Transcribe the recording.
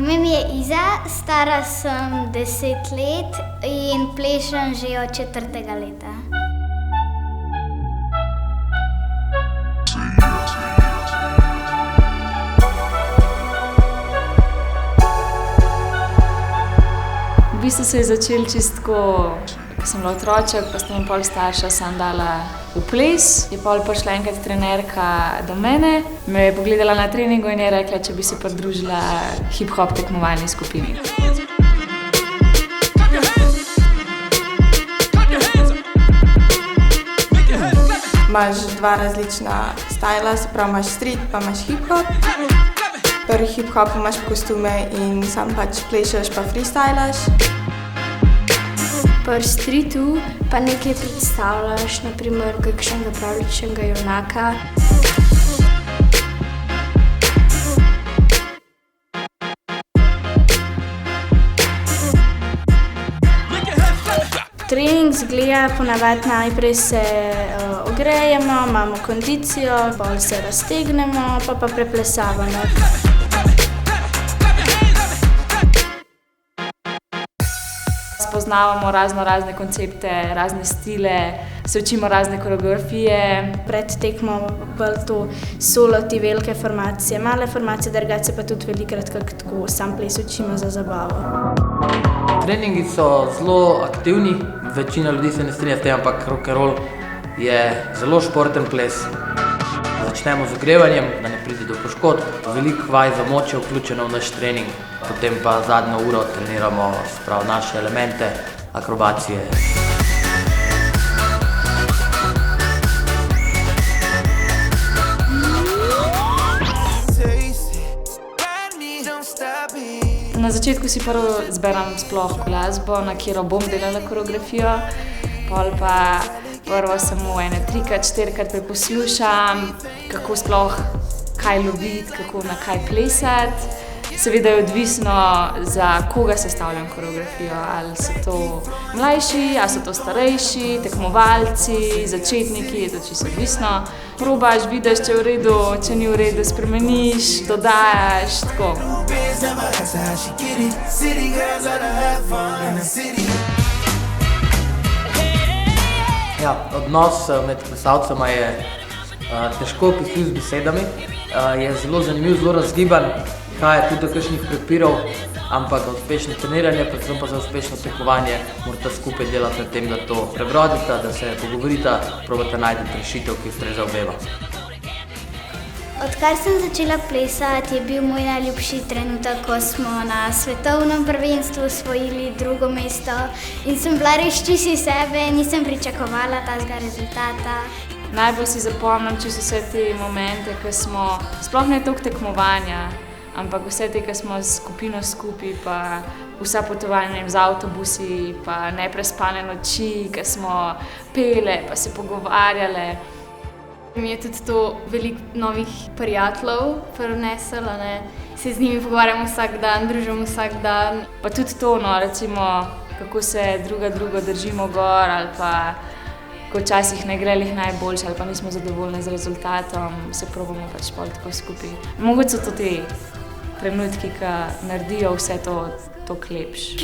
Ime mi je Iza, stara sem 10 let in plešem že od 4. leta. V bistvu se je začelo čisto, ko sem bila otroček, pa sta mi pol starša sam dala v ples. Je pol prišla enkrat trenerka do mene, me je pogledala na treningu in je rekla, če bi se pridružila hip-hop tekmovalni skupini. Imaš dva različna stajla, se pravi imaš street pa imaš hip-hop. Pri hip-hopu imaš kostume in sam pač plešeš pa freestylaš. Pri streetu pa nekaj predstavljaš, naprimer kakšnega pravljičnega junaka. Trening izgleda ponavadi najprej se ogrejemo, imamo kondicijo, pol se raztegnemo, pa preplesavamo. Spoznavamo razne koncepte, razne stile, se učimo razne koreografije. Pred tekmo bolj to solo ti velike formacije, male formacije, drugače pa tudi velikokrat tako sam ples učimo za zabavo. Treningi so zelo aktivni, večina ljudi se ne strinja s tem, ampak rock'n'roll je zelo športen ples. Začnemo z ogrevanjem, da ne pride do poškodb. Veliko vaj za moč je vključeno v naš trening, potem pa zadnjo uro treniramo naše elemente, akrobacije. Na začetku si prvo zberem sploh glasbo, na katero bom delala koreografijo, pol pa prvo samo 3-4 preposlušam, kako sploh kaj loviti, kako na kaj plesati. Seveda je odvisno, za koga sestavljam koreografijo, ali so to mlajši, ali so to starejši, tekmovalci, začetniki, je to čisto odvisno. Probaš, vidiš, če je v redu, če ni v redu, spremeniš, dodajaš, tako. Ja, odnos med plesalcema je težko opisljiv z besedami, je zelo zanimiv, zelo razgiban, kaj je tudi do kakšnih prepirov, ampak za uspešno treniranje, predvsem pa za uspešno tekmovanje, morate skupaj delati na tem, da to prebrodite, da se pogovorite, probate najti rešitev, ki ustreza obema. Odkar sem začela plesati, je bil moj najljubši trenutek, ko smo na svetovnem prvenstvu osvojili 2. mesto in sem bila res čisto iz sebe, nisem pričakovala tega rezultata. Najbolj si zapomnim čisto vse te momente, ko smo, sploh ne toliko tekmovanja, ampak vse te, ko smo s skupino skupaj, pa vsa potovanja z avtobusi, pa neprespane noči, ko smo pele, pa se pogovarjale. Mi je tudi to veliko novih prijateljev prineslo, se z njimi pogovarjamo vsak dan, družimo vsak dan. Pa tudi to, recimo, kako se drugo držimo gor, ali pa ko včasih ne gre lih najboljše, ali pa nismo zadovoljni z rezultatom, se probamo pač pol tako skupaj. Mogoče so to te trenutki, ki naredijo vse to toliko lepše.